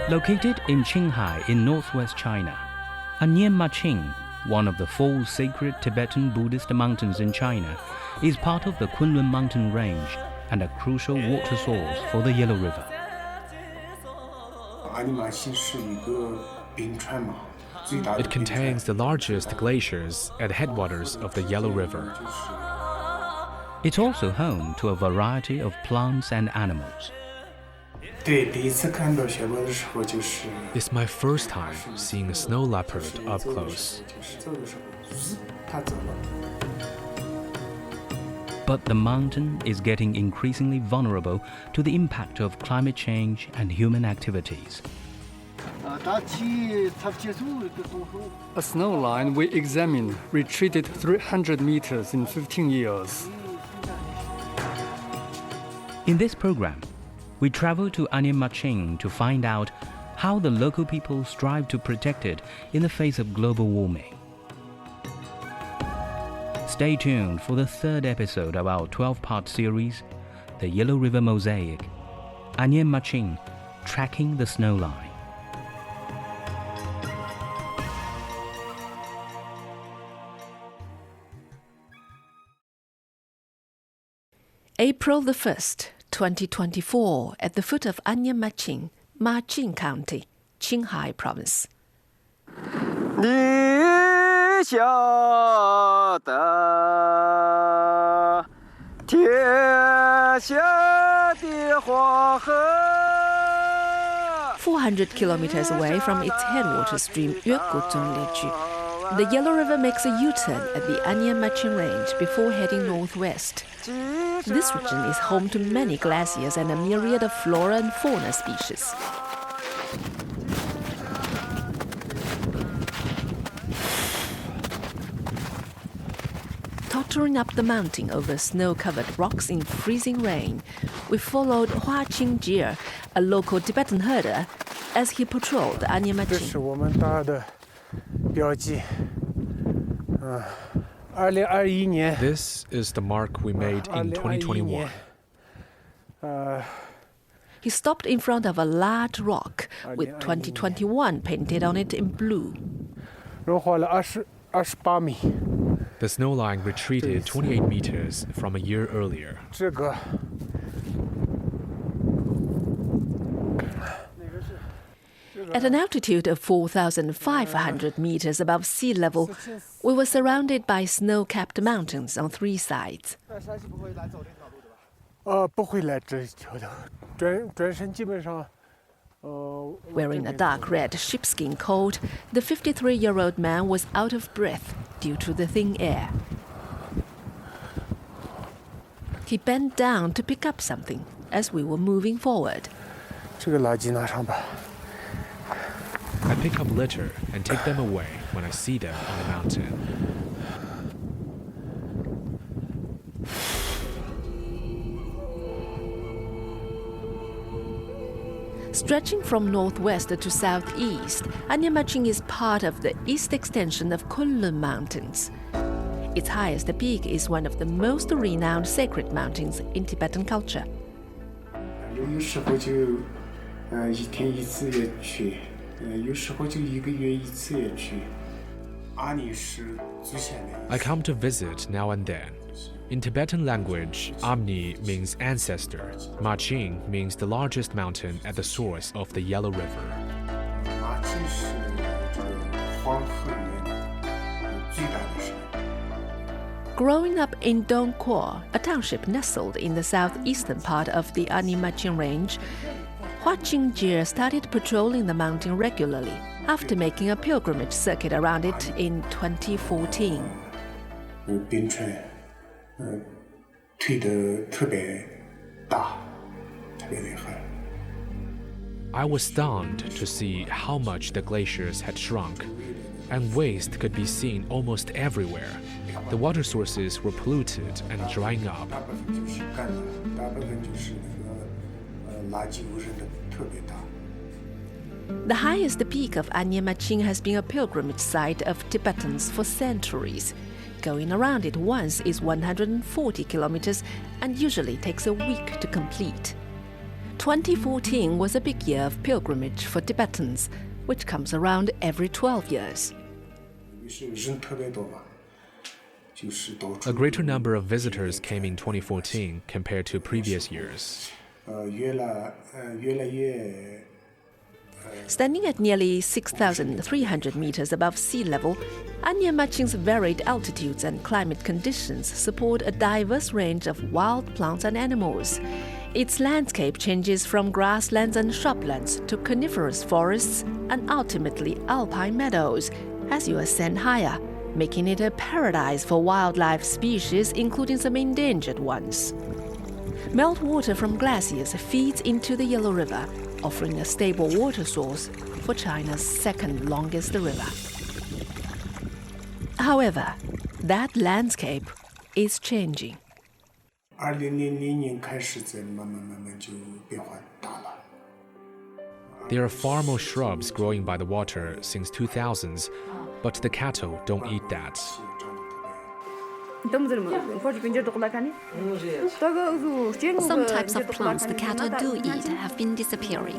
Located in Qinghai in northwest China, Amne Machin, one of the 4 sacred Tibetan Buddhist mountains in China, is part of the Kunlun mountain range and a crucial water source for the Yellow River. It contains the largest glaciers at the headwaters of the Yellow River. It's also home to a variety of plants and animals. It's my first time seeing a snow leopard up close. But the mountain is getting increasingly vulnerable to the impact of climate change and human activities. A snow line we examined retreated 300 meters in 15 years. In this program, we travel to Amne Machin to find out how the local people strive to protect it in the face of global warming. Stay tuned for the 3rd episode of our 12-part series, The Yellow River Mosaic, Amne Machin, Tracking the Snow Line. April the 1st, 2024, at the foot of Amne Machin, Machin County, Qinghai Province. "400 kilometers away from its headwater stream Yueguzhong Glacier, the Yellow River makes a U-turn at the Amne Machin Range before heading northwest. This region is home to many glaciers and a myriad of flora and fauna species. Tottering up the mountain over snow-covered rocks in freezing rain, we followed Hua Qingjie, a local Tibetan herder, as he patrolled Amne Machin. This is the mark we made in 2021. He stopped in front of a large rock with 2021 painted on it in blue. The snow line retreated 28 meters from a year earlier. At an altitude of 4,500 meters above sea level, we were surrounded by snow-capped mountains on 3 sides. Wearing a dark red sheepskin coat, the 53-year-old man was out of breath due to the thin air. He bent down to pick up something as we were moving forward. I pick up litter and take them away when I see them on the mountain. Stretching from northwest to southeast, Amne Machin is part of the east extension of Kunlun Mountains. Its highest peak is one of the most renowned sacred mountains in Tibetan culture. I come to visit now and then. In Tibetan language, Amne means ancestor. Machin means the largest mountain at the source of the Yellow River. Growing up in Dongguo, a township nestled in the southeastern part of the Amne Machin Range, Hua Qingjie started patrolling the mountain regularly after making a pilgrimage circuit around it in 2014. I was stunned to see how much the glaciers had shrunk, and waste could be seen almost everywhere. The water sources were polluted and drying up. The highest peak of Amne Machin has been a pilgrimage site of Tibetans for centuries. Going around it once is 140 kilometers and usually takes a week to complete. 2014 was a big year of pilgrimage for Tibetans, which comes around every 12 years. A greater number of visitors came in 2014 compared to previous years. Standing at nearly 6,300 meters above sea level, Amne Machin's varied altitudes and climate conditions support a diverse range of wild plants and animals. Its landscape changes from grasslands and shrublands to coniferous forests and ultimately alpine meadows as you ascend higher, making it a paradise for wildlife species, including some endangered ones. Meltwater from glaciers feeds into the Yellow River, offering a stable water source for China's second longest river. However, that landscape is changing. There are far more shrubs growing by the water since 2000s, but the cattle don't eat that. Some types of plants the cattle do eat have been disappearing.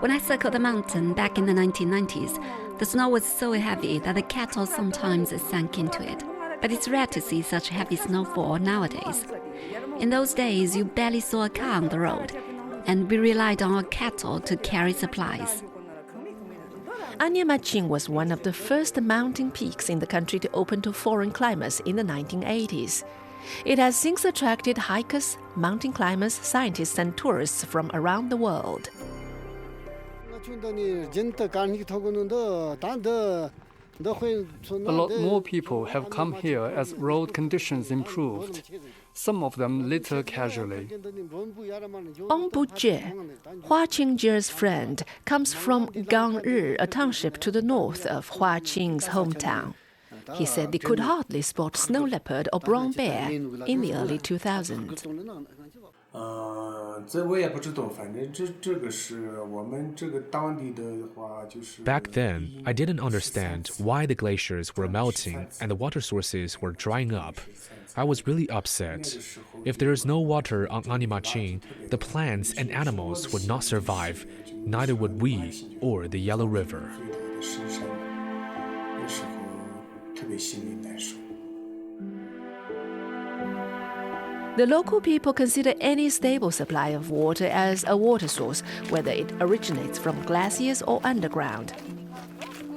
When I circled the mountain back in the 1990s, the snow was so heavy that the cattle sometimes sank into it. But it's rare to see such heavy snowfall nowadays. In those days, you barely saw a car on the road, and we relied on our cattle to carry supplies. Amne Machin was one of the first mountain peaks in the country to open to foreign climbers in the 1980s. It has since attracted hikers, mountain climbers, scientists and tourists from around the world. A lot more people have come here as road conditions improved. Some of them litter casually. Ong Bu-jie, Hua Qingjie's friend, comes from Gangri, a township to the north of Hua Qing's hometown. He said they could hardly spot snow leopard or brown bear in the early 2000s. Back then, I didn't understand why the glaciers were melting and the water sources were drying up. I was really upset. If there is no water on Amne Machin, the plants and animals would not survive, neither would we or the Yellow River. The local people consider any stable supply of water as a water source, whether it originates from glaciers or underground.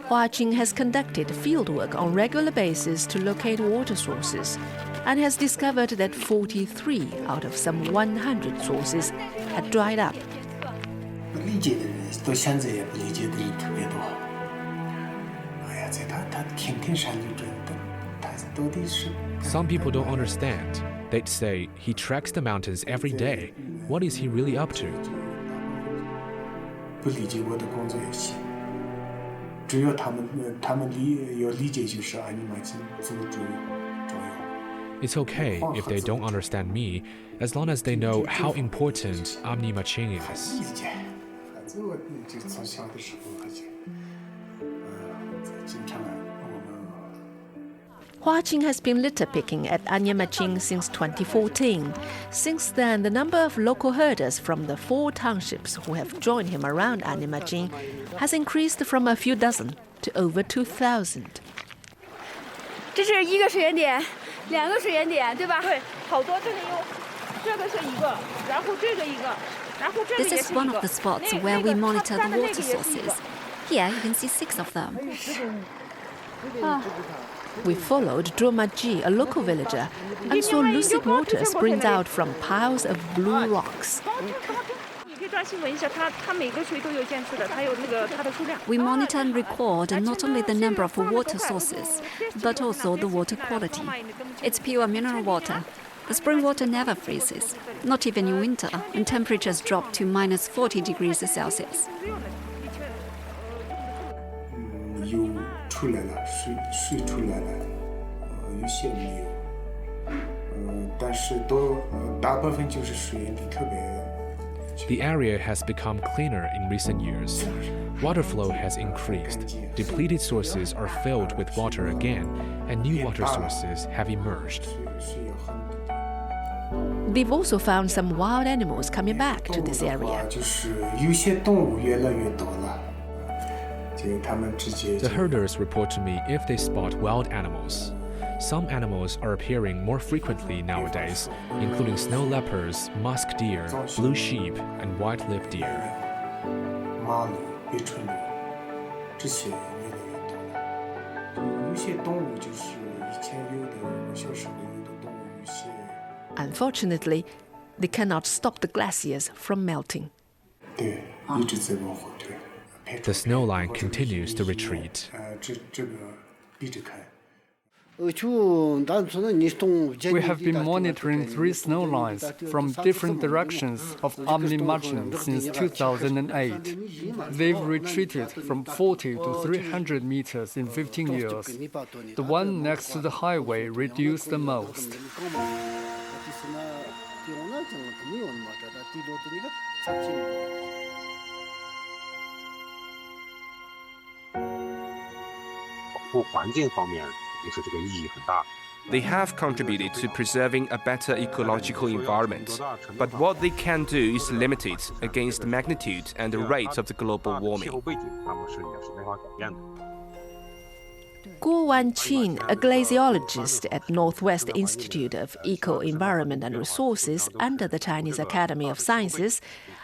Hua Qing has conducted fieldwork on regular basis to locate water sources and has discovered that 43 out of some 100 sources had dried up. Some people don't understand. They'd say he treks the mountains every day. What is he really up to? It's okay if they don't understand me, as long as they know how important Amne Machin is. Hua Qing has been litter picking at Amne Machin since 2014. Since then, the number of local herders from the 4 townships who have joined him around Amne Machin has increased from a few dozen to over 2,000. This is one of the spots where we monitor the water sources. Here you can see 6 of them. We followed Dromaji, a local villager, and saw lucid water springs out from piles of blue rocks. We monitor and record not only the number of water sources, but also the water quality. It's pure mineral water. The spring water never freezes, not even in winter, when temperatures drop to minus 40 degrees Celsius. The area has become cleaner in recent years. Water flow has increased, depleted sources are filled with water again, and new water sources have emerged. They've also found some wild animals coming back to this area. The herders report to me if they spot wild animals. Some animals are appearing more frequently nowadays, including snow leopards, musk deer, blue sheep, and white-lipped deer. Unfortunately, they cannot stop the glaciers from melting. The snow line continues to retreat. We have been monitoring 3 snow lines from different directions of Amne Machin since 2008. They've retreated from 40 to 300 meters in 15 years. The one next to the highway reduced the most. They have contributed to preserving a better ecological environment, but what they can do is limited against the magnitude and the rate of the global warming. Guo Wanqing, a glaciologist at Northwest Institute of Eco-Environment and Resources under the Chinese Academy of Sciences,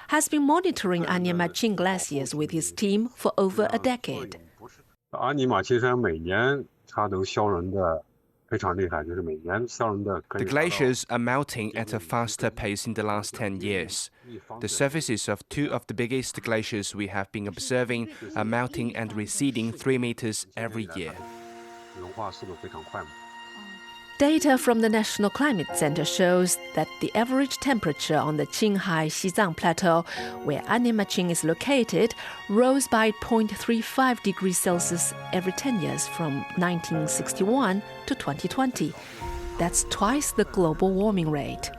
has been monitoring Amne Machin glaciers with his team for over a decade. The glaciers are melting at a faster pace in the last 10 years. The surfaces of 2 of the biggest glaciers we have been observing are melting and receding 3 meters every year. Data from the National Climate Center shows that the average temperature on the Qinghai-Xizang Plateau, where Amne Machin is located, rose by 0.35 degrees Celsius every 10 years from 1961 to 2020. That's twice the global warming rate.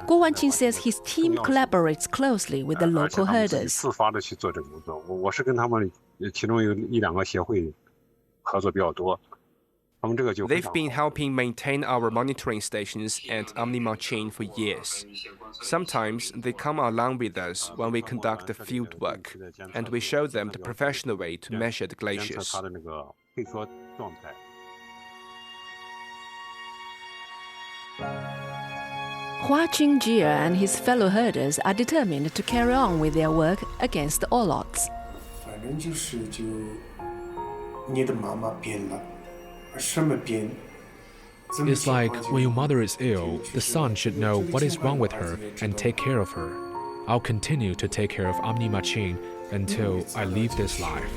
Guo Wanqing says his team collaborates closely with the local herders. They've been helping maintain our monitoring stations at Amne Machin for years. Sometimes they come along with us when we conduct the field work, and we show them the professional way to measure the glaciers. Hua Qingjie and his fellow herders are determined to carry on with their work against all odds. It's like when your mother is ill, the son should know what is wrong with her and take care of her. I'll continue to take care of Amne Machin until I leave this life.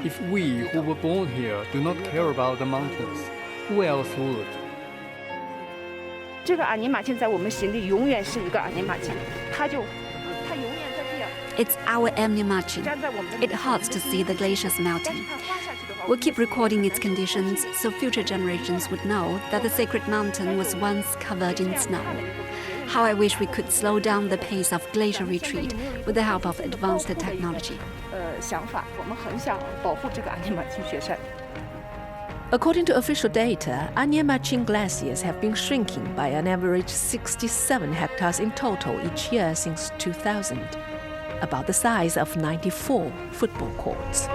If we who were born here do not care about the mountains, who else would? 这个阿尼玛卿在我们心里永远是一个阿尼玛卿，他永远在这样。 It's our Amne Machin. It hurts to see the glaciers melting. We'll keep recording its conditions so future generations would know that the sacred mountain was once covered in snow. How I wish we could slow down the pace of glacier retreat with the help of advanced technology. 想法，我们很想保护这个阿尼玛卿雪山。 According to official data, Amne Machin glaciers have been shrinking by an average 67 hectares in total each year since 2000, about the size of 94 football courts.